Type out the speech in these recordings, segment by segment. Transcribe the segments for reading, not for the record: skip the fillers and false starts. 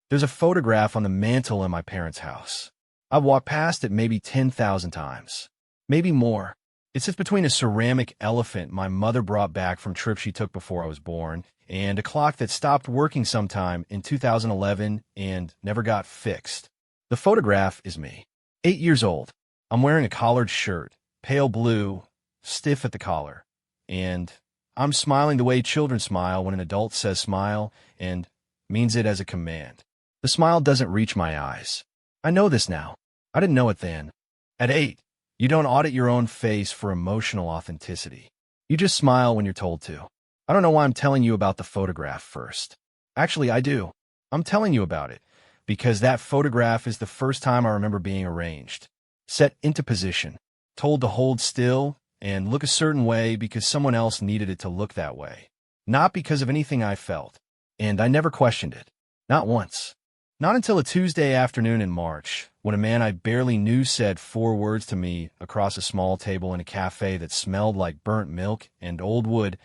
There's a photograph on the mantle in my parents' house. I've walked past it maybe 10,000 times. Maybe more. It sits between a ceramic elephant my mother brought back from trips she took before I was born, and a clock that stopped working sometime in 2011 and never got fixed. The photograph is me. 8 years old. I'm wearing a collared shirt, pale blue, stiff at the collar. And I'm smiling the way children smile when an adult says smile and means it as a command. The smile doesn't reach my eyes. I know this now. I didn't know it then. At 8, you don't audit your own face for emotional authenticity. You just smile when you're told to. I don't know why I'm telling you about the photograph first. Actually, I do. I'm telling you about it because that photograph is the first time I remember being arranged, set into position, told to hold still and look a certain way because someone else needed it to look that way, not because of anything I felt. And I never questioned it. Not once. Not until a Tuesday afternoon in March, when a man I barely knew said 4 words to me across a small table in a cafe that smelled like burnt milk and old wood,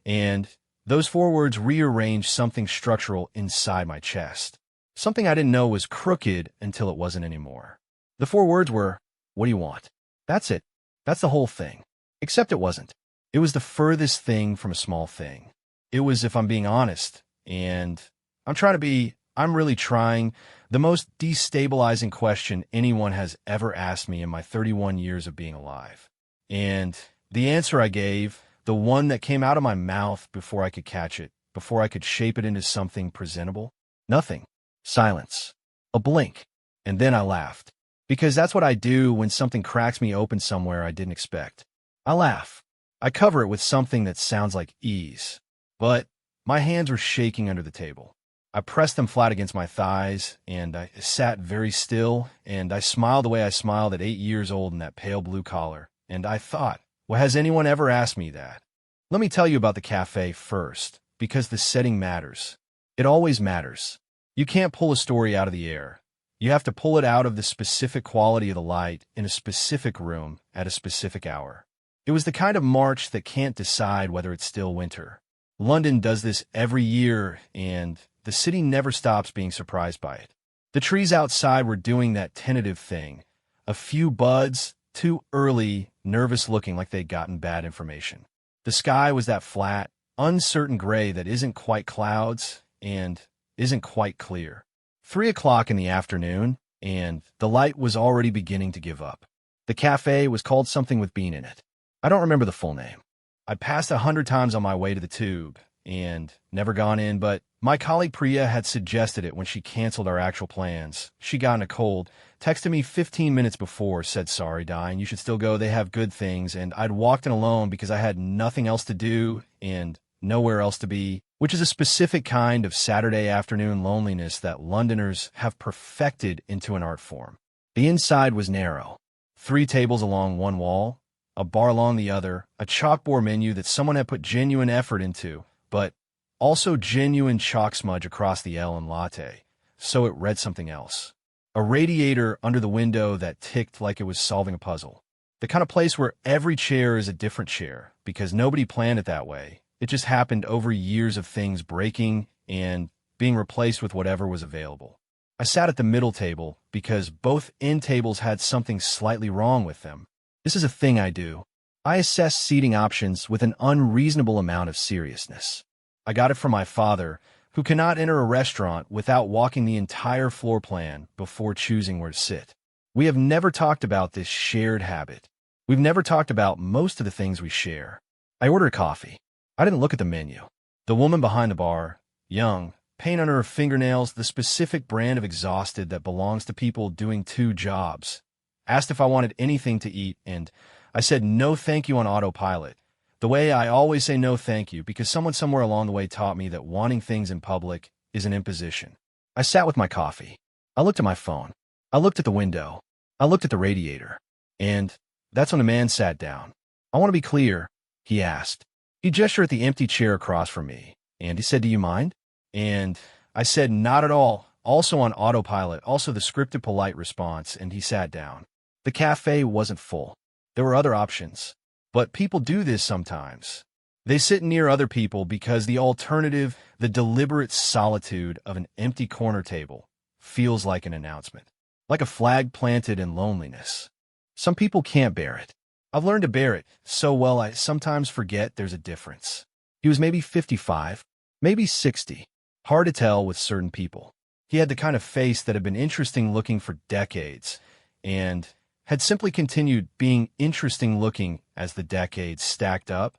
and those 4 words rearranged something structural inside my chest. Something I didn't know was crooked until it wasn't anymore. The 4 words were, "What do you want?" That's it. That's the whole thing. Except it wasn't. It was the furthest thing from a small thing. It was, if I'm being honest, and I'm really trying, the most destabilizing question anyone has ever asked me in my 31 years of being alive. And the answer I gave, the one that came out of my mouth before I could catch it, before I could shape it into something presentable, nothing. Silence. A blink. And then I laughed. Because that's what I do when something cracks me open somewhere I didn't expect. I laugh. I cover it with something that sounds like ease. But my hands were shaking under the table. I pressed them flat against my thighs, and I sat very still, and I smiled the way I smiled at 8 years old in that pale blue collar. And I thought, well, has anyone ever asked me that? Let me tell you about the cafe first, because the setting matters. It always matters. You can't pull a story out of the air. You have to pull it out of the specific quality of the light in a specific room at a specific hour. It was the kind of March that can't decide whether it's still winter. London does this every year, and the city never stops being surprised by it. The trees outside were doing that tentative thing. A few buds, too early, nervous looking like they'd gotten bad information. The sky was that flat, uncertain gray that isn't quite clouds and isn't quite clear. 3 o'clock in the afternoon, and the light was already beginning to give up. The cafe was called something with bean in it. I don't remember the full name. I'd passed 100 times on my way to the tube, and never gone in, but my colleague Priya had suggested it when she canceled our actual plans. She got in a cold, texted me 15 minutes before, said, "Sorry, Dine, you should still go, they have good things," and I'd walked in alone because I had nothing else to do and nowhere else to be, which is a specific kind of Saturday afternoon loneliness that Londoners have perfected into an art form. The inside was narrow. 3 tables along one wall, a bar along the other, a chalkboard menu that someone had put genuine effort into, but also genuine chalk smudge across the L in latte, so it read something else. A radiator under the window that ticked like it was solving a puzzle. The kind of place where every chair is a different chair, because nobody planned it that way. It just happened over years of things breaking and being replaced with whatever was available. I sat at the middle table because both end tables had something slightly wrong with them. This is a thing I do. I assess seating options with an unreasonable amount of seriousness. I got it from my father, who cannot enter a restaurant without walking the entire floor plan before choosing where to sit. We have never talked about this shared habit. We've never talked about most of the things we share. I ordered coffee. I didn't look at the menu. The woman behind the bar, young, paint under her fingernails, the specific brand of exhausted that belongs to people doing 2 jobs, asked if I wanted anything to eat, and I said no thank you on autopilot, the way I always say no thank you because someone somewhere along the way taught me that wanting things in public is an imposition. I sat with my coffee. I looked at my phone. I looked at the window. I looked at the radiator. And that's when the man sat down. "I want to be clear," he asked. He gestured at the empty chair across from me, and he said, "Do you mind?" And I said, "Not at all," also on autopilot, also the scripted polite response, and he sat down. The cafe wasn't full. There were other options. But people do this sometimes. They sit near other people because the alternative, the deliberate solitude of an empty corner table, feels like an announcement, like a flag planted in loneliness. Some people can't bear it. I've learned to bear it so well I sometimes forget there's a difference. He was maybe 55, maybe 60. Hard to tell with certain people. He had the kind of face that had been interesting looking for decades, and had simply continued being interesting looking as the decades stacked up.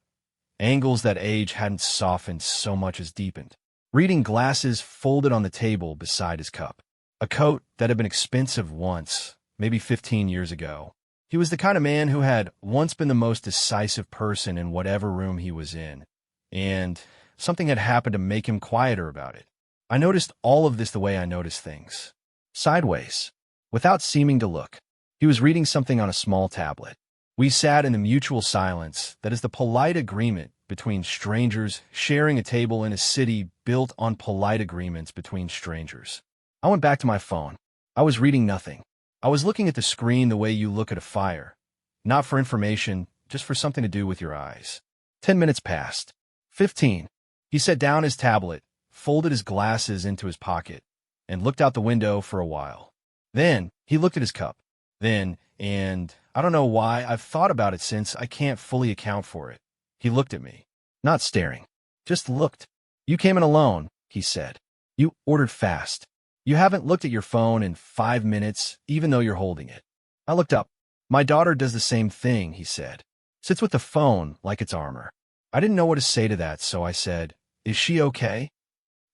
Angles that age hadn't softened so much as deepened. Reading glasses folded on the table beside his cup. A coat that had been expensive once, maybe 15 years ago. He was the kind of man who had once been the most decisive person in whatever room he was in, and something had happened to make him quieter about it. I noticed all of this the way I noticed things. Sideways, without seeming to look. He was reading something on a small tablet. We sat in the mutual silence that is the polite agreement between strangers sharing a table in a city built on polite agreements between strangers. I went back to my phone. I was reading nothing. I was looking at the screen the way you look at a fire. Not for information, just for something to do with your eyes. 10 minutes passed. 15. He set down his tablet, folded his glasses into his pocket, and looked out the window for a while. Then he looked at his cup. And I don't know why, I've thought about it since, I can't fully account for it. He looked at me. Not staring. Just looked. You came in alone, he said. You ordered fast. You haven't looked at your phone in 5 minutes, even though you're holding it. I looked up. My daughter does the same thing, he said. Sits with the phone like it's armor. I didn't know what to say to that, so I said, "Is she okay?"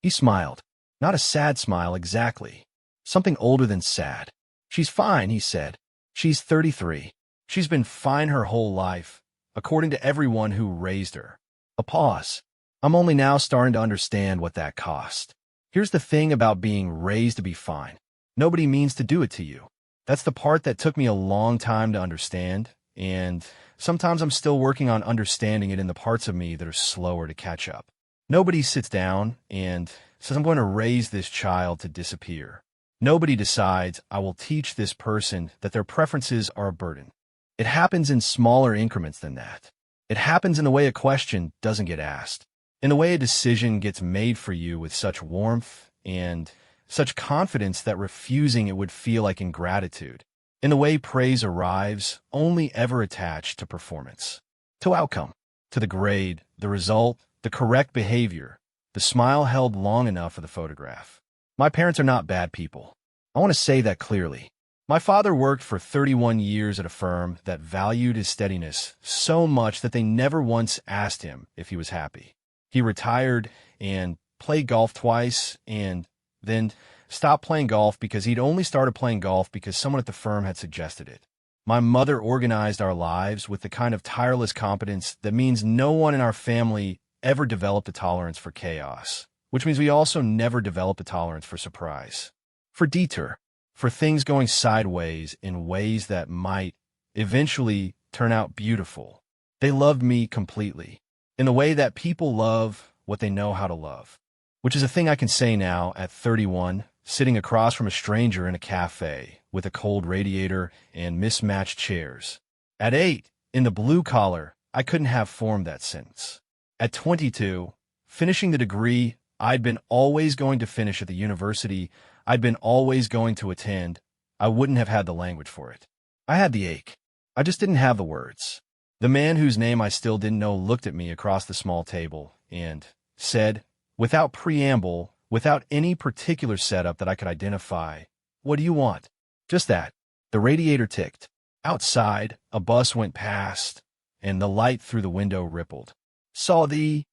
He smiled. Not a sad smile exactly. Something older than sad. She's fine, he said. She's 33. She's been fine her whole life, according to everyone who raised her. A pause. I'm only now starting to understand what that cost. Here's the thing about being raised to be fine. Nobody means to do it to you. That's the part that took me a long time to understand, and sometimes I'm still working on understanding it in the parts of me that are slower to catch up. Nobody sits down and says, I'm going to raise this child to disappear. Nobody decides, I will teach this person that their preferences are a burden. It happens in smaller increments than that. It happens in the way a question doesn't get asked, in the way a decision gets made for you with such warmth and such confidence that refusing it would feel like ingratitude, in the way praise arrives only ever attached to performance, to outcome, to the grade, the result, the correct behavior, the smile held long enough for the photograph. My parents are not bad people. I want to say that clearly. My father worked for 31 years at a firm that valued his steadiness so much that they never once asked him if he was happy. He retired and played golf twice and then stopped playing golf because he'd only started playing golf because someone at the firm had suggested it. My mother organized our lives with the kind of tireless competence that means no one in our family ever developed a tolerance for chaos, which means we also never developed a tolerance for surprise, for detour, for things going sideways in ways that might eventually turn out beautiful. They loved me completely, in the way that people love what they know how to love, which is a thing I can say now at 31, sitting across from a stranger in a cafe with a cold radiator and mismatched chairs. At 8, in the blue collar, I couldn't have formed that sentence. At 22, finishing the degree I'd been always going to finish at the university I'd been always going to attend, I wouldn't have had the language for it. I had the ache. I just didn't have the words. The man whose name I still didn't know looked at me across the small table and said, without preamble, without any particular setup that I could identify, "What do you want?" Just that. The radiator ticked. Outside, a bus went past, and the light through the window rippled. "Saw the—"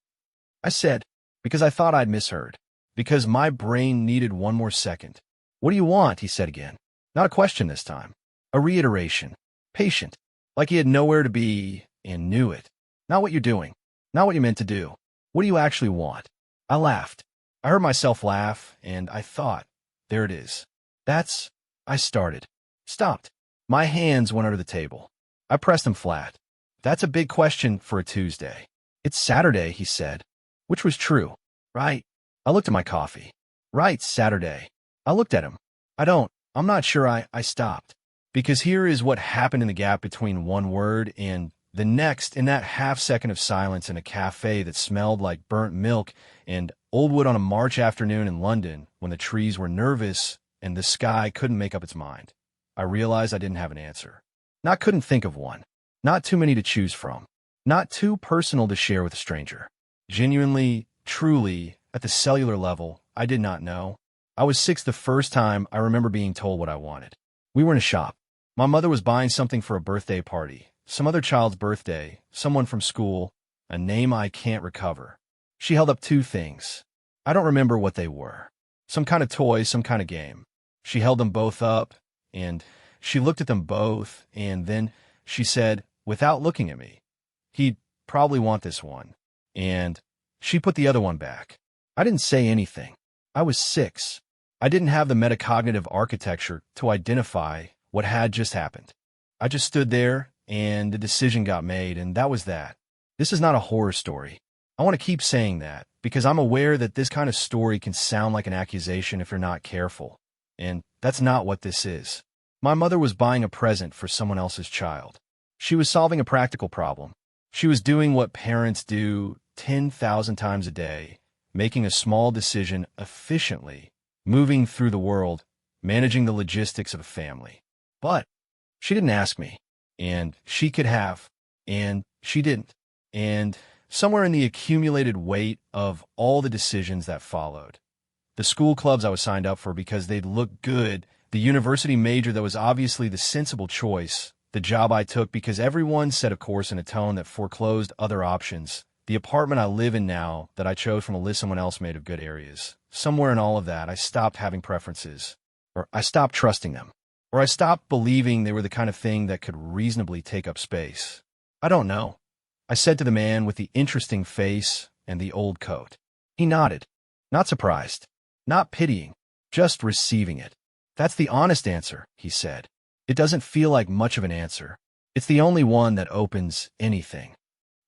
I said, because I thought I'd misheard, because my brain needed one more second. "What do you want?" he said again. Not a question this time. A reiteration. Patient. Like he had nowhere to be and knew it. Not what you're doing. Not what you meant to do. What do you actually want? I laughed. I heard myself laugh, and I thought, there it is. That's— I started. Stopped. My hands went under the table. I pressed them flat. That's a big question for a Tuesday. "It's Saturday," he said. Which was true. Right. I looked at my coffee. Right, Saturday. I looked at him. I'm not sure I stopped. Because here is what happened in the gap between one word and the next, in that half second of silence in a cafe that smelled like burnt milk and old wood on a March afternoon in London when the trees were nervous and the sky couldn't make up its mind. I realized I didn't have an answer. Not couldn't think of one. Not too many to choose from. Not too personal to share with a stranger. Genuinely, truly, at the cellular level, I did not know. I was 6 the first time I remember being told what I wanted. We were in a shop. My mother was buying something for a birthday party, some other child's birthday, someone from school, a name I can't recover. She held up 2 things. I don't remember what they were. Some kind of toy, some kind of game. She held them both up, and she looked at them both, and then she said, without looking at me, "He'd probably want this one." And she put the other one back. I didn't say anything. I was 6. I didn't have the metacognitive architecture to identify what had just happened. I just stood there, and the decision got made, and that was that. This is not a horror story. I want to keep saying that, because I'm aware that this kind of story can sound like an accusation if you're not careful. And that's not what this is. My mother was buying a present for someone else's child. She was solving a practical problem. She was doing what parents do 10,000 times a day, making a small decision efficiently, moving through the world, managing the logistics of a family. But she didn't ask me, and she could have, and she didn't. And somewhere in the accumulated weight of all the decisions that followed, the school clubs I was signed up for because they'd look good, the university major that was obviously the sensible choice, the job I took because everyone set a course in a tone that foreclosed other options, the apartment I live in now that I chose from a list someone else made of good areas. Somewhere in all of that, I stopped having preferences, or I stopped trusting them, or I stopped believing they were the kind of thing that could reasonably take up space. I don't know. I said to the man with the interesting face and the old coat. He nodded, not surprised, not pitying, just receiving it. That's the honest answer, he said. It doesn't feel like much of an answer. It's the only one that opens anything.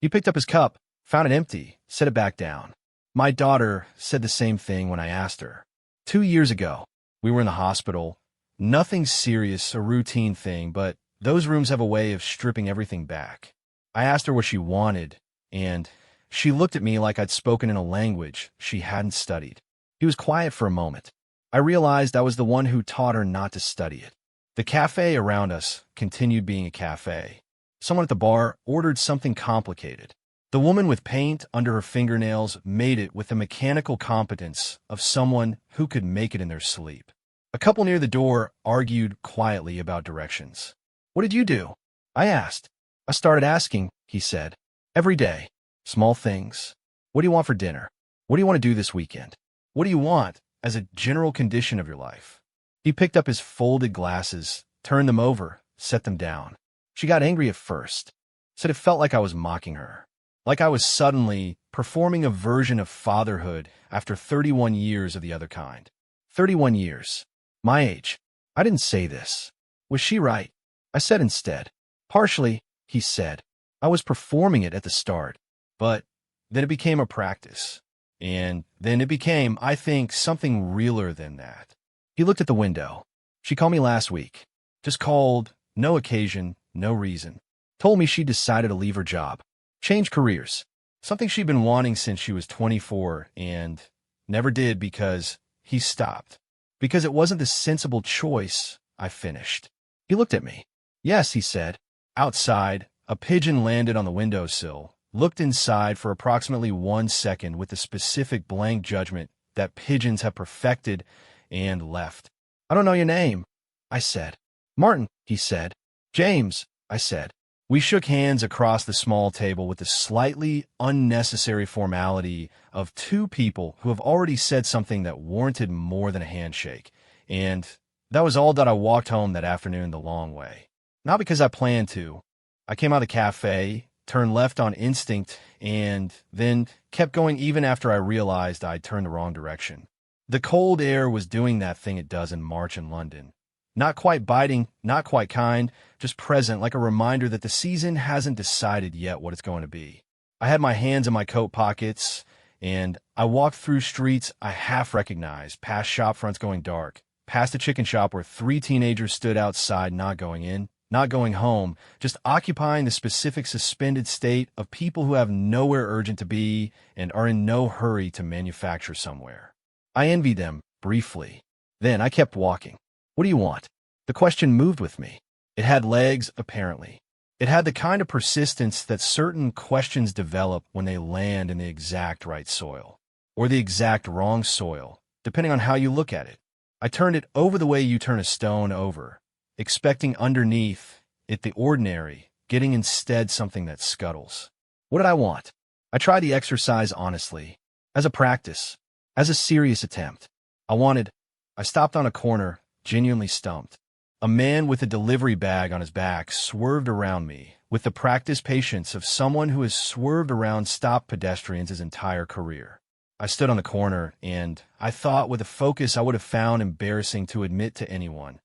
He picked up his cup, found it empty, set it back down. My daughter said the same thing when I asked her. 2 years ago, we were in the hospital. Nothing serious, a routine thing, but those rooms have a way of stripping everything back. I asked her what she wanted, and she looked at me like I'd spoken in a language she hadn't studied. He was quiet for a moment. I realized I was the one who taught her not to study it. The cafe around us continued being a cafe. Someone at the bar ordered something complicated. The woman with paint under her fingernails made it with the mechanical competence of someone who could make it in their sleep. A couple near the door argued quietly about directions. "What did you do?" I asked. "I started asking," he said. "Every day. Small things. What do you want for dinner? What do you want to do this weekend? What do you want as a general condition of your life?" He picked up his folded glasses, turned them over, set them down. She got angry at first, said it felt like I was mocking her, like I was suddenly performing a version of fatherhood after 31 years of the other kind. 31 years. My age. I didn't say this. Was she right? I said instead. Partially, he said. I was performing it at the start, but then it became a practice. And then it became, I think, something realer than that. He looked at the window. She called me last week. Just called, no occasion, no reason. Told me she decided to leave her job. Change careers. Something she'd been wanting since she was 24 and never did because he stopped. Because it wasn't the sensible choice, I finished. He looked at me. Yes, he said. Outside, a pigeon landed on the windowsill, looked inside for approximately 1 second with the specific blank judgment that pigeons have perfected, and left. "I don't know your name," I said. "Martin," he said. "James," I said. We shook hands across the small table with the slightly unnecessary formality of 2 people who have already said something that warranted more than a handshake, and that was all that I walked home that afternoon the long way. Not because I planned to. I came out of the cafe, turned left on instinct, and then kept going even after I realized I'd turned the wrong direction. The cold air was doing that thing it does in March in London. Not quite biting, not quite kind, just present, like a reminder that the season hasn't decided yet what it's going to be. I had my hands in my coat pockets, and I walked through streets I half recognized, past shop fronts going dark, past a chicken shop where 3 teenagers stood outside not going in, not going home, just occupying the specific suspended state of people who have nowhere urgent to be and are in no hurry to manufacture somewhere. I envied them, briefly. Then I kept walking. What do you want? The question moved with me. It had legs, apparently. It had the kind of persistence that certain questions develop when they land in the exact right soil, or the exact wrong soil, depending on how you look at it. I turned it over the way you turn a stone over, expecting underneath it the ordinary, getting instead something that scuttles. What did I want? I tried the exercise honestly, as a practice, as a serious attempt. I stopped on a corner, genuinely stumped. A man with a delivery bag on his back swerved around me, with the practiced patience of someone who has swerved around stopped pedestrians his entire career. I stood on the corner, and I thought with a focus I would have found embarrassing to admit to anyone.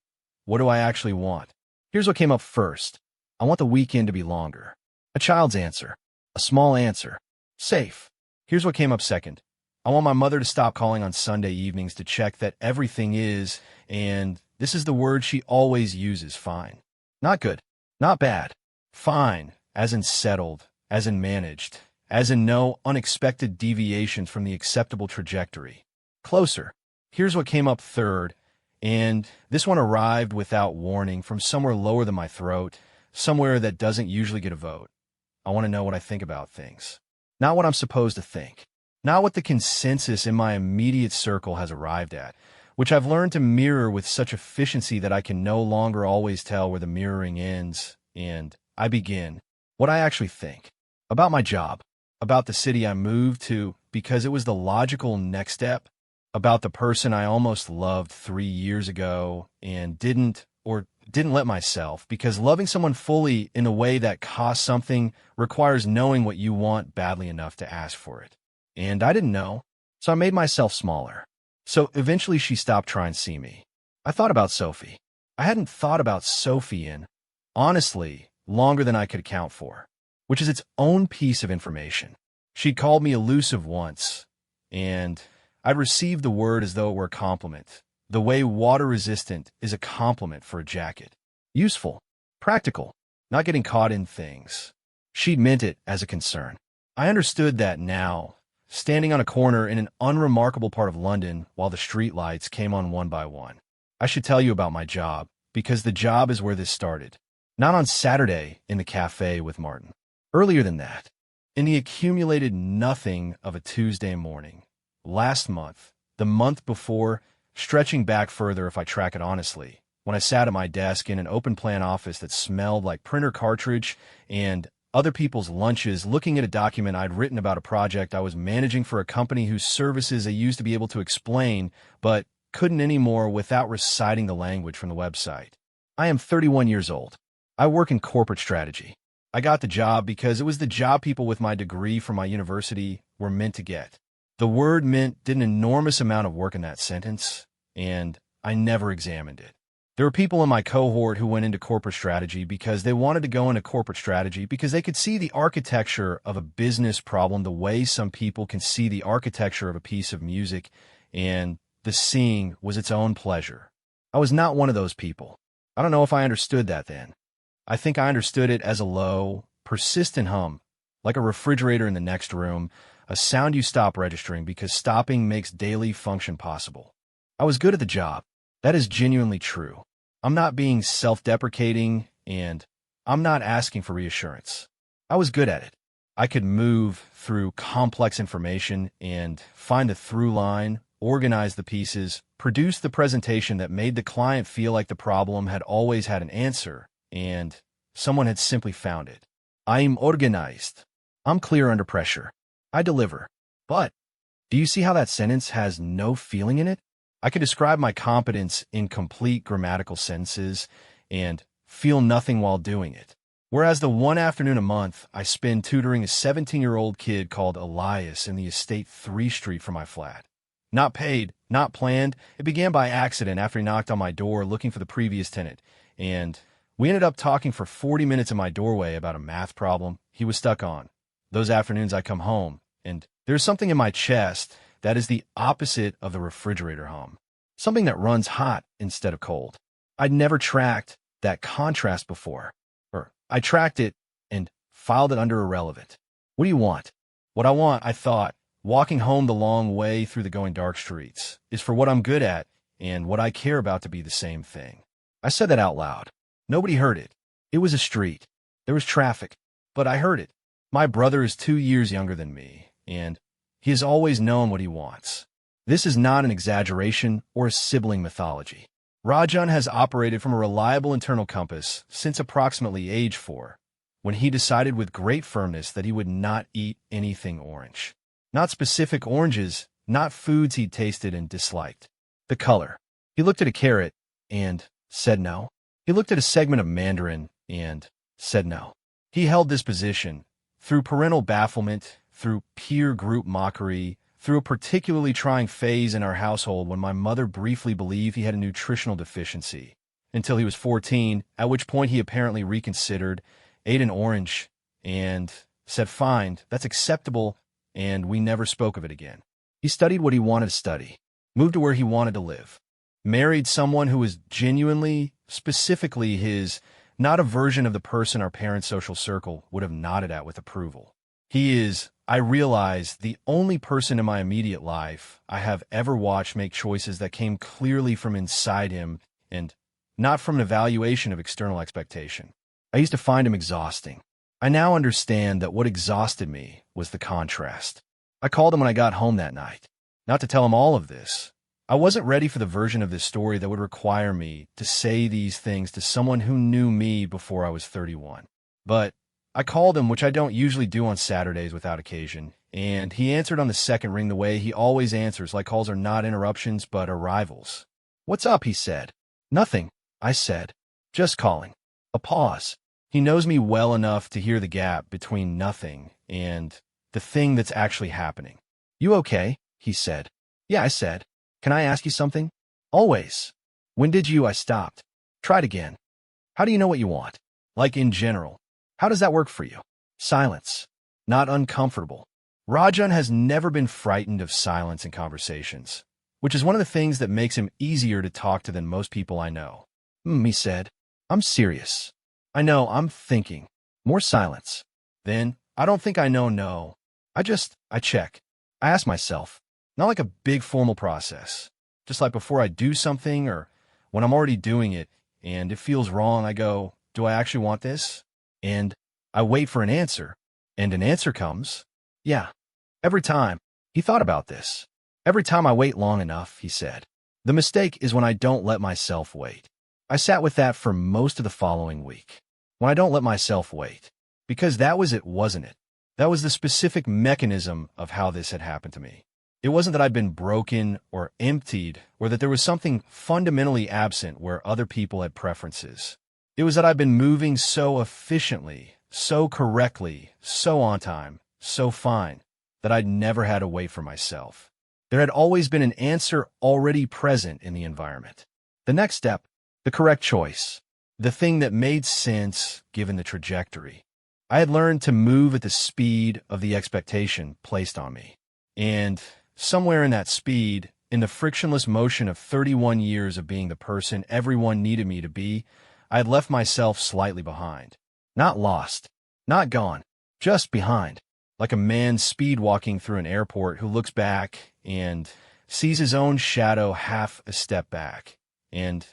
What do I actually want? Here's what came up first. I want the weekend to be longer. A child's answer. A small answer. Safe. Here's what came up second. I want my mother to stop calling on Sunday evenings to check that everything is, and this is the word she always uses, fine. Not good. Not bad. Fine, as in settled, as in managed, as in no unexpected deviations from the acceptable trajectory. Closer. Here's what came up third, and this one arrived without warning from somewhere lower than my throat, somewhere that doesn't usually get a vote. I want to know what I think about things. Not what I'm supposed to think. Not what the consensus in my immediate circle has arrived at, which I've learned to mirror with such efficiency that I can no longer always tell where the mirroring ends, and I begin. What I actually think. About my job. About the city I moved to because it was the logical next step. About the person I almost loved 3 years ago and didn't let myself, because loving someone fully in a way that costs something requires knowing what you want badly enough to ask for it. And I didn't know, so I made myself smaller. So eventually she stopped trying to see me. I thought about Sophie. I hadn't thought about Sophie in, honestly, longer than I could account for, which is its own piece of information. She'd called me elusive once, and I'd received the word as though it were a compliment, the way water-resistant is a compliment for a jacket. Useful, practical, not getting caught in things. She'd meant it as a concern. I understood that now, standing on a corner in an unremarkable part of London while the streetlights came on one by one. I should tell you about my job, because the job is where this started. Not on Saturday in the cafe with Martin. Earlier than that, in the accumulated nothing of a Tuesday morning. Last month, the month before, stretching back further if I track it honestly, when I sat at my desk in an open-plan office that smelled like printer cartridge and other people's lunches, looking at a document I'd written about a project I was managing for a company whose services I used to be able to explain, but couldn't anymore without reciting the language from the website. I am 31 years old. I work in corporate strategy. I got the job because it was the job people with my degree from my university were meant to get. The word meant did an enormous amount of work in that sentence, and I never examined it. There were people in my cohort who went into corporate strategy because they wanted to go into corporate strategy because they could see the architecture of a business problem the way some people can see the architecture of a piece of music, and the seeing was its own pleasure. I was not one of those people. I don't know if I understood that then. I think I understood it as a low, persistent hum, like a refrigerator in the next room, a sound you stop registering because stopping makes daily function possible. I was good at the job. That is genuinely true. I'm not being self-deprecating, and I'm not asking for reassurance. I was good at it. I could move through complex information and find the through line, organize the pieces, produce the presentation that made the client feel like the problem had always had an answer, and someone had simply found it. I'm organized. I'm clear under pressure. I deliver. But do you see how that sentence has no feeling in it? I can describe my competence in complete grammatical sentences and feel nothing while doing it. Whereas the one afternoon a month I spend tutoring a 17-year-old kid called Elias in the estate 3 Street from my flat. Not paid, not planned. It began by accident after he knocked on my door looking for the previous tenant, and we ended up talking for 40 minutes in my doorway about a math problem he was stuck on. Those afternoons I come home, and there's something in my chest that is the opposite of the refrigerator hum. Something that runs hot instead of cold. I'd never tracked that contrast before. Or I tracked it and filed it under irrelevant. What do you want? What I want, I thought, walking home the long way through the going dark streets, is for what I'm good at, and what I care about to be the same thing. I said that out loud. Nobody heard it. It was a street. There was traffic, but I heard it. My brother is 2 years younger than me, and he has always known what he wants. This is not an exaggeration or a sibling mythology. Rajan has operated from a reliable internal compass since approximately age 4, when he decided with great firmness that he would not eat anything orange. Not specific oranges, not foods he'd tasted and disliked. The color. He looked at a carrot and said no. He looked at a segment of mandarin and said no. He held this position through parental bafflement, through peer group mockery, through a particularly trying phase in our household when my mother briefly believed he had a nutritional deficiency, until he was 14, at which point he apparently reconsidered, ate an orange, and said, "Fine, that's acceptable," and we never spoke of it again. He studied what he wanted to study, moved to where he wanted to live, married someone who was genuinely, specifically his, not a version of the person our parents' social circle would have nodded at with approval. He is, I realize, the only person in my immediate life I have ever watched make choices that came clearly from inside him and not from an evaluation of external expectation. I used to find him exhausting. I now understand that what exhausted me was the contrast. I called him when I got home that night, not to tell him all of this. I wasn't ready for the version of this story that would require me to say these things to someone who knew me before I was 31. But I called him, which I don't usually do on Saturdays without occasion, and he answered on the second ring the way he always answers, like calls are not interruptions but arrivals. "What's up?" he said. "Nothing," I said. "Just calling." A pause. He knows me well enough to hear the gap between nothing and the thing that's actually happening. "You okay?" he said. "Yeah," I said. "Can I ask you something?" "Always." "When did you—" I stopped. "Try it again." "How do you know what you want? Like in general. How does that work for you?" Silence. Not uncomfortable. Rajan has never been frightened of silence in conversations, which is one of the things that makes him easier to talk to than most people I know. He said. "I'm serious." "I know, I'm thinking." More silence. Then, "I don't think I know, no. I check. I ask myself. Not like a big formal process. Just like before I do something or when I'm already doing it and it feels wrong, I go, do I actually want this? And I wait for an answer, and an answer comes. Yeah. Every time. He thought about this. "Every time I wait long enough," he said. "The mistake is when I don't let myself wait." I sat with that for most of the following week. When I don't let myself wait. Because that was it, wasn't it? That was the specific mechanism of how this had happened to me. It wasn't that I'd been broken or emptied or that there was something fundamentally absent where other people had preferences. It was that I'd been moving so efficiently, so correctly, so on time, so fine, that I'd never had to wait for myself. There had always been an answer already present in the environment. The next step, the correct choice, the thing that made sense given the trajectory. I had learned to move at the speed of the expectation placed on me. And somewhere in that speed, in the frictionless motion of 31 years of being the person everyone needed me to be, I had left myself slightly behind. Not lost, not gone, just behind. Like a man speed walking through an airport who looks back and sees his own shadow half a step back and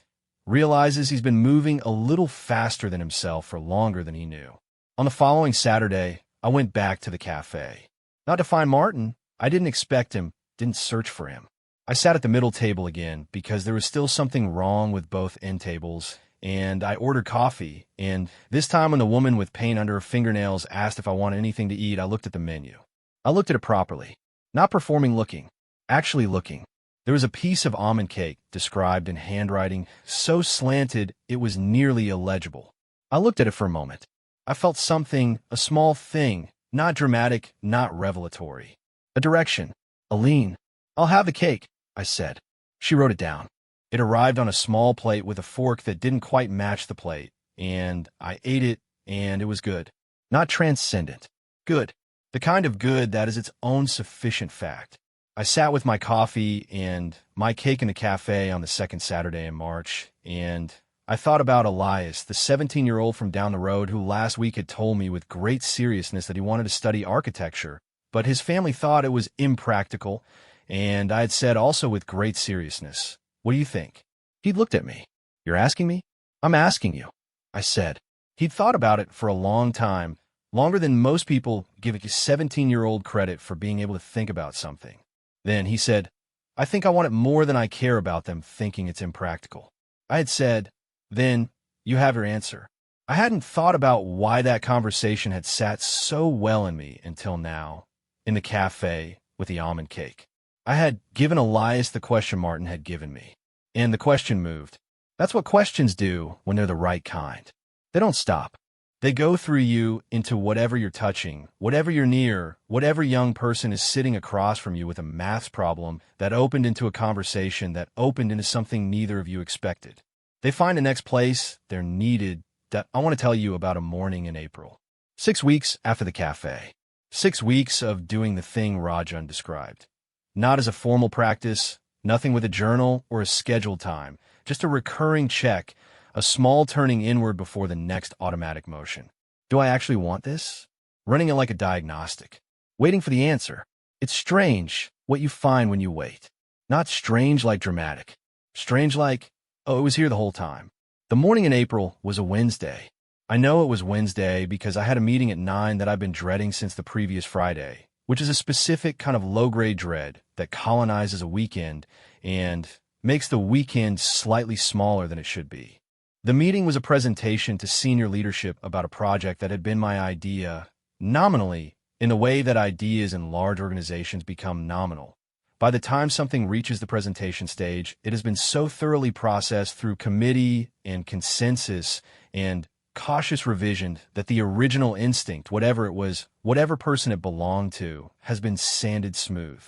realizes he's been moving a little faster than himself for longer than he knew. On the following Saturday, I went back to the cafe. Not to find Martin. I didn't expect him, didn't search for him. I sat at the middle table again because there was still something wrong with both end tables, and I ordered coffee, and this time when the woman with paint under her fingernails asked if I wanted anything to eat, I looked at the menu. I looked at it properly. Not performing looking, actually looking. There was a piece of almond cake described in handwriting so slanted it was nearly illegible. I looked at it for a moment. I felt something, a small thing, not dramatic, not revelatory. A direction, a lean. "I'll have the cake," I said. She wrote it down. It arrived on a small plate with a fork that didn't quite match the plate, and I ate it, and it was good. Not transcendent. Good. The kind of good that is its own sufficient fact. I sat with my coffee and my cake in the cafe on the second Saturday in March, and I thought about Elias, the 17-year-old from down the road who last week had told me with great seriousness that he wanted to study architecture, but his family thought it was impractical, and I had said also with great seriousness, What do you think? He looked at me. You're asking me? I'm asking you, I said. He'd thought about it for a long time, longer than most people give a 17-year-old credit for being able to think about something. Then he said, I think I want it more than I care about them thinking it's impractical. I had said, then you have your answer. I hadn't thought about why that conversation had sat so well in me until now, in the cafe with the almond cake. I had given Elias the question Martin had given me, and the question moved. That's what questions do when they're the right kind. They don't stop. They go through you into whatever you're touching, whatever you're near, whatever young person is sitting across from you with a maths problem that opened into a conversation that opened into something neither of you expected. They find the next place they're needed. That I want to tell you about a morning in April. 6 weeks after the cafe. 6 weeks of doing the thing Rajan described. Not as a formal practice, nothing with a journal or a scheduled time, just a recurring check, a small turning inward before the next automatic motion. Do I actually want this? Running it like a diagnostic. Waiting for the answer. It's strange what you find when you wait. Not strange like dramatic. Strange like, oh, it was here the whole time. The morning in April was a Wednesday. I know it was Wednesday because I had a meeting at 9 that I've been dreading since the previous Friday, which is a specific kind of low-grade dread that colonizes a weekend and makes the weekend slightly smaller than it should be. The meeting was a presentation to senior leadership about a project that had been my idea, nominally, in the way that ideas in large organizations become nominal. By the time something reaches the presentation stage, it has been so thoroughly processed through committee and consensus and cautious revision that the original instinct, whatever it was, whatever person it belonged to, has been sanded smooth.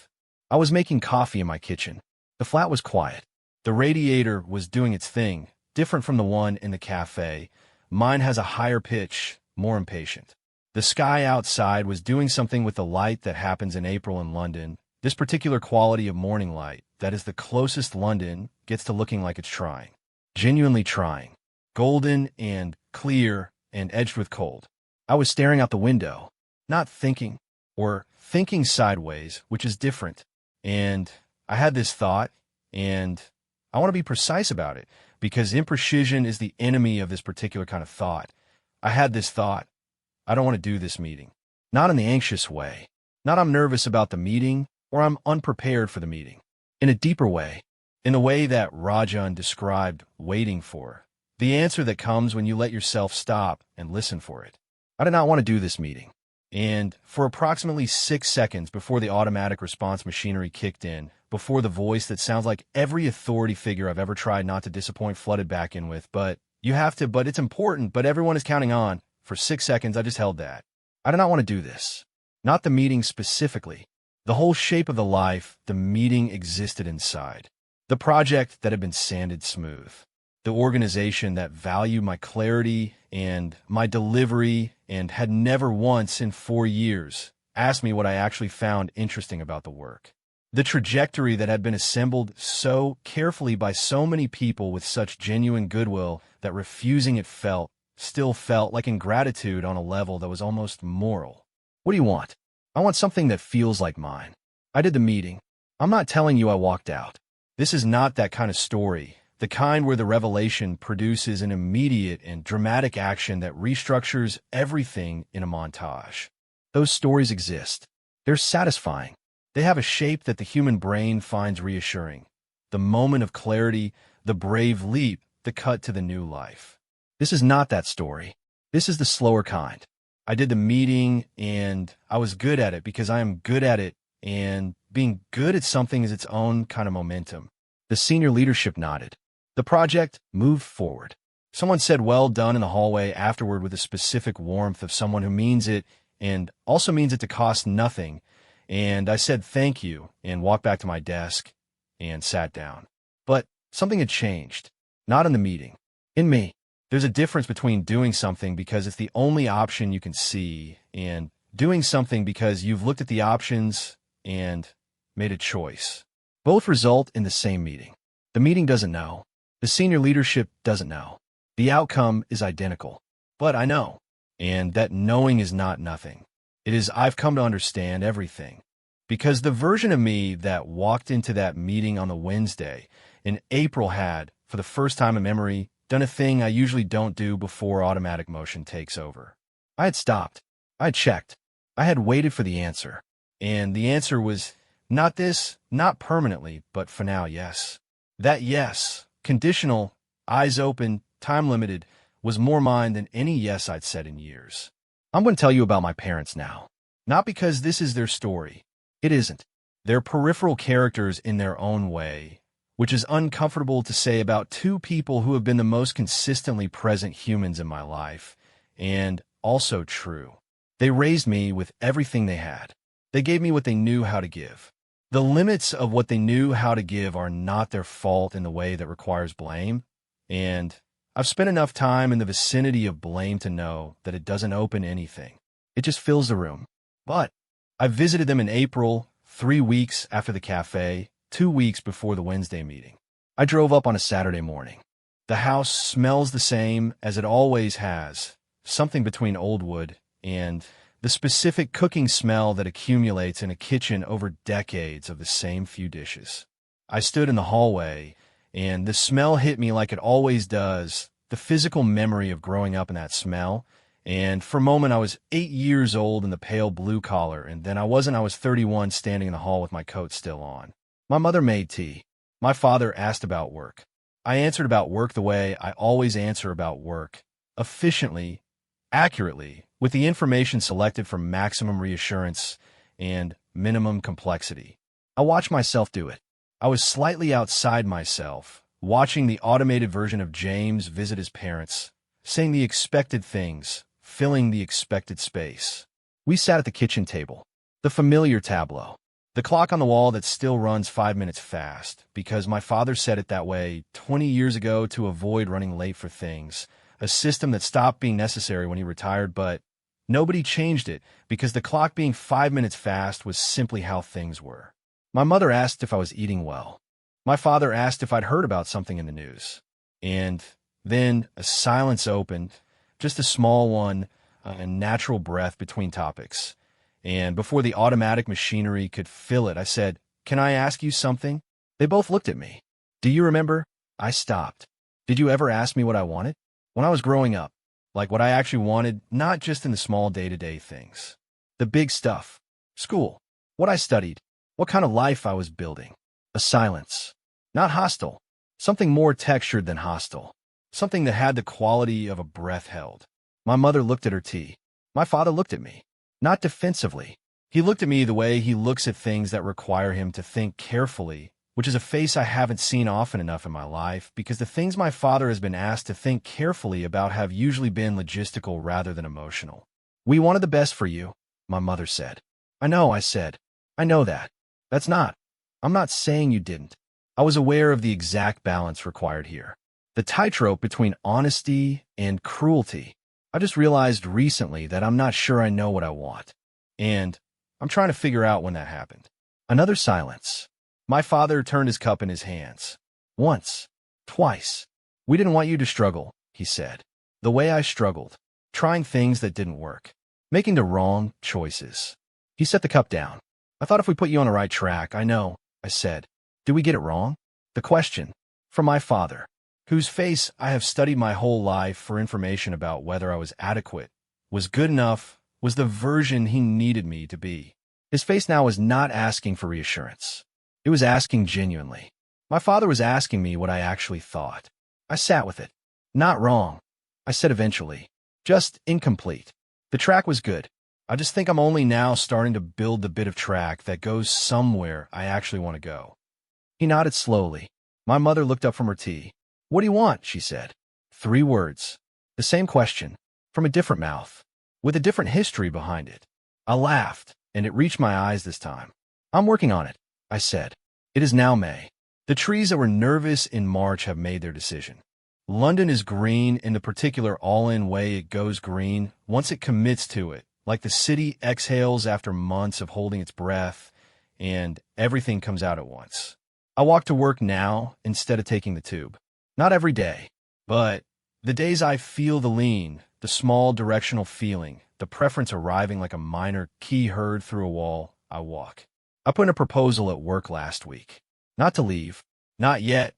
I was making coffee in my kitchen. The flat was quiet. The radiator was doing its thing, different from the one in the cafe. Mine has a higher pitch, more impatient. The sky outside was doing something with the light that happens in April in London. This particular quality of morning light, that is the closest London gets to looking like it's trying. Genuinely trying. Golden and clear and edged with cold. I was staring out the window, not thinking, or thinking sideways, which is different. And I had this thought, and I want to be precise about it, because imprecision is the enemy of this particular kind of thought. I had this thought, I don't want to do this meeting. Not in the anxious way. Not I'm nervous about the meeting, or I'm unprepared for the meeting. In a deeper way, in the way that Rajan described waiting for, the answer that comes when you let yourself stop and listen for it. I did not want to do this meeting. And for approximately 6 seconds before the automatic response machinery kicked in, before the voice that sounds like every authority figure I've ever tried not to disappoint flooded back in with, but you have to, but it's important, but everyone is counting on, for 6 seconds I just held that. I did not want to do this. Not the meeting specifically. The whole shape of the life the meeting existed inside. The project that had been sanded smooth. The organization that valued my clarity and my delivery and had never once in 4 years asked me what I actually found interesting about the work. The trajectory that had been assembled so carefully by so many people with such genuine goodwill that refusing it still felt like ingratitude on a level that was almost moral. What do you want? I want something that feels like mine. I did the meeting. I'm not telling you I walked out. This is not that kind of story, the kind where the revelation produces an immediate and dramatic action that restructures everything in a montage. Those stories exist. They're satisfying. They have a shape that the human brain finds reassuring. The moment of clarity, the brave leap, the cut to the new life. This is not that story. This is the slower kind. I did the meeting, and I was good at it because I am good at it, and being good at something is its own kind of momentum. The senior leadership nodded. The project moved forward. Someone said well done in the hallway afterward with a specific warmth of someone who means it and also means it to cost nothing, and I said thank you and walked back to my desk and sat down. But something had changed. Not in the meeting. In me. There's a difference between doing something because it's the only option you can see and doing something because you've looked at the options and made a choice. Both result in the same meeting. The meeting doesn't know. The senior leadership doesn't know. The outcome is identical. But I know. And that knowing is not nothing. It is I've come to understand everything. Because the version of me that walked into that meeting on the Wednesday In April had, for the first time in memory, done a thing I usually don't do before automatic motion takes over. I had stopped. I had checked. I had waited for the answer. And the answer was, not this, not permanently, but for now, yes. That yes, conditional, eyes open, time limited, was more mine than any yes I'd said in years. I'm going to tell you about my parents now. Not because this is their story. It isn't. They're peripheral characters in their own way, which is uncomfortable to say about two people who have been the most consistently present humans in my life, and also true. They raised me with everything they had. They gave me what they knew how to give. The limits of what they knew how to give are not their fault in the way that requires blame, and I've spent enough time in the vicinity of blame to know that it doesn't open anything. It just fills the room. But I visited them in April, 3 weeks after the cafe, 2 weeks before the Wednesday meeting. I drove up on a Saturday morning. The house smells the same as it always has, something between old wood and the specific cooking smell that accumulates in a kitchen over decades of the same few dishes. I stood in the hallway, and the smell hit me like it always does, the physical memory of growing up in that smell. And for a moment, I was 8 years old in the pale blue collar, and then I was 31 standing in the hall with my coat still on. My mother made tea. My father asked about work. I answered about work the way I always answer about work, efficiently, accurately, with the information selected for maximum reassurance and minimum complexity. I watched myself do it. I was slightly outside myself, watching the automated version of James visit his parents, saying the expected things, filling the expected space. We sat at the kitchen table, the familiar tableau, the clock on the wall that still runs 5 minutes fast, because my father said it that way 20 years ago to avoid running late for things, a system that stopped being necessary when he retired, but nobody changed it because the clock being 5 minutes fast was simply how things were. My mother asked if I was eating well. My father asked if I'd heard about something in the news. And then a silence opened, just a small one, a natural breath between topics. And before the automatic machinery could fill it, I said, "Can I ask you something?" They both looked at me. "Do you remember?" I stopped. "Did you ever ask me what I wanted? When I was growing up, like what I actually wanted, not just in the small day-to-day things. The big stuff. School. What I studied. What kind of life I was building." A silence. Not hostile. Something more textured than hostile. Something that had the quality of a breath held. My mother looked at her tea. My father looked at me. Not defensively. He looked at me the way he looks at things that require him to think carefully, which is a face I haven't seen often enough in my life, because the things my father has been asked to think carefully about have usually been logistical rather than emotional. "We wanted the best for you," my mother said. "I know," I said. "I know that. I'm not saying you didn't." I was aware of the exact balance required here. The tightrope between honesty and cruelty. I just realized recently that I'm not sure I know what I want. And I'm trying to figure out when that happened. Another silence. My father turned his cup in his hands. "Once. Twice. We didn't want you to struggle," he said. "The way I struggled. Trying things that didn't work. Making the wrong choices." He set the cup down. "I thought if we put you on the right track, I know," I said. "Did we get it wrong?" The question. From my father, whose face I have studied my whole life for information about whether I was adequate, was good enough, was the version he needed me to be. His face now was not asking for reassurance. It was asking genuinely. My father was asking me what I actually thought. I sat with it. "Not wrong," I said eventually. "Just incomplete. The track was good. I just think I'm only now starting to build the bit of track that goes somewhere I actually want to go." He nodded slowly. My mother looked up from her tea. "What do you want?" she said. 3 words. The same question, from a different mouth, with a different history behind it. I laughed, and it reached my eyes this time. "I'm working on it," I said. It is now May. The trees that were nervous in March have made their decision. London is green in the particular all-in way it goes green once it commits to it, like the city exhales after months of holding its breath, and everything comes out at once. I walk to work now instead of taking the tube. Not every day, but the days I feel the lean, the small directional feeling, the preference arriving like a minor key heard through a wall, I walk. I put in a proposal at work last week. Not to leave. Not yet.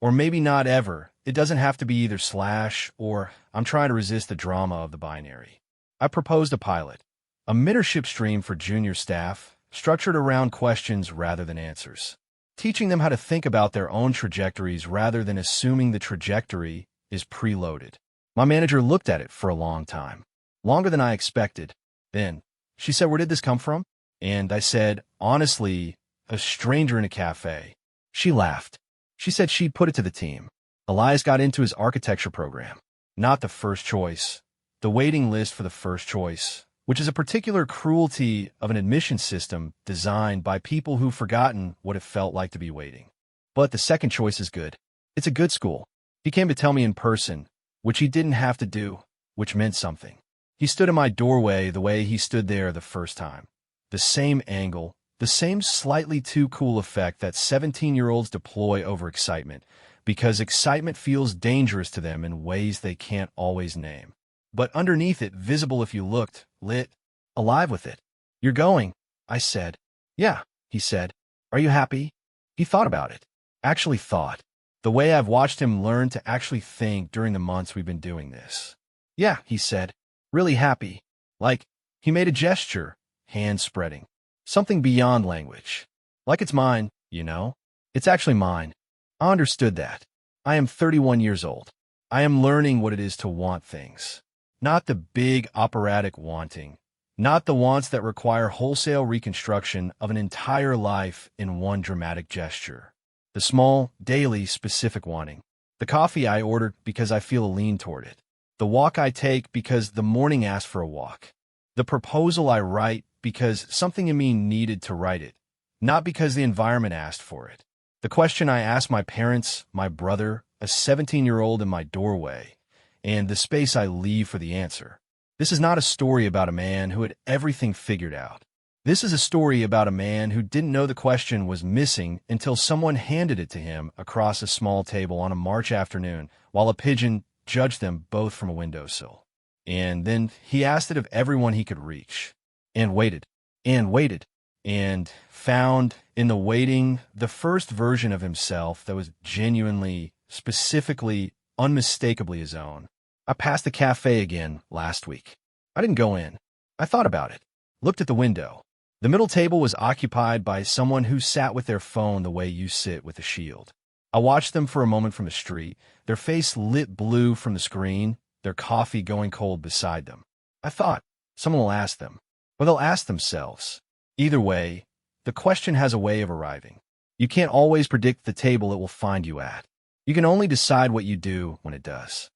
Or maybe not ever. It doesn't have to be either slash or I'm trying to resist the drama of the binary. I proposed a pilot, a mentorship stream for junior staff, structured around questions rather than answers, teaching them how to think about their own trajectories rather than assuming the trajectory is preloaded. My manager looked at it for a long time, longer than I expected. Then she said, "Where did this come from?" And I said, "Honestly, a stranger in a cafe." She laughed. She said she'd put it to the team. Elias got into his architecture program. Not the first choice. The waiting list for the first choice, which is a particular cruelty of an admission system designed by people who've forgotten what it felt like to be waiting. But the second choice is good. It's a good school. He came to tell me in person, which he didn't have to do, which meant something. He stood in my doorway the way he stood there the first time. The same angle, the same slightly too cool effect that 17-year-olds deploy over excitement, because excitement feels dangerous to them in ways they can't always name. But underneath it, visible if you looked, lit, alive with it. "You're going," I said. "Yeah," he said. "Are you happy?" He thought about it. Actually thought. The way I've watched him learn to actually think during the months we've been doing this. "Yeah," he said. "Really happy." Like, he made a gesture, hands spreading. Something beyond language. Like it's mine, you know? It's actually mine. I understood that. I am 31 years old. I am learning what it is to want things. Not the big operatic wanting. Not the wants that require wholesale reconstruction of an entire life in one dramatic gesture. The small, daily, specific wanting. The coffee I ordered because I feel a lean toward it. The walk I take because the morning asked for a walk. The proposal I write because something in me needed to write it, not because the environment asked for it. The question I asked my parents, my brother, a 17-year-old in my doorway, and the space I leave for the answer. This is not a story about a man who had everything figured out. This is a story about a man who didn't know the question was missing until someone handed it to him across a small table on a March afternoon while a pigeon judged them both from a windowsill. And then he asked it of everyone he could reach. And waited, and waited, and found in the waiting the first version of himself that was genuinely, specifically, unmistakably his own. I passed the cafe again last week. I didn't go in. I thought about it, looked at the window. The middle table was occupied by someone who sat with their phone the way you sit with a shield. I watched them for a moment from the street, their face lit blue from the screen, their coffee going cold beside them. I thought, someone will ask them. Or they'll ask themselves. Either way, the question has a way of arriving. You can't always predict the table it will find you at. You can only decide what you do when it does.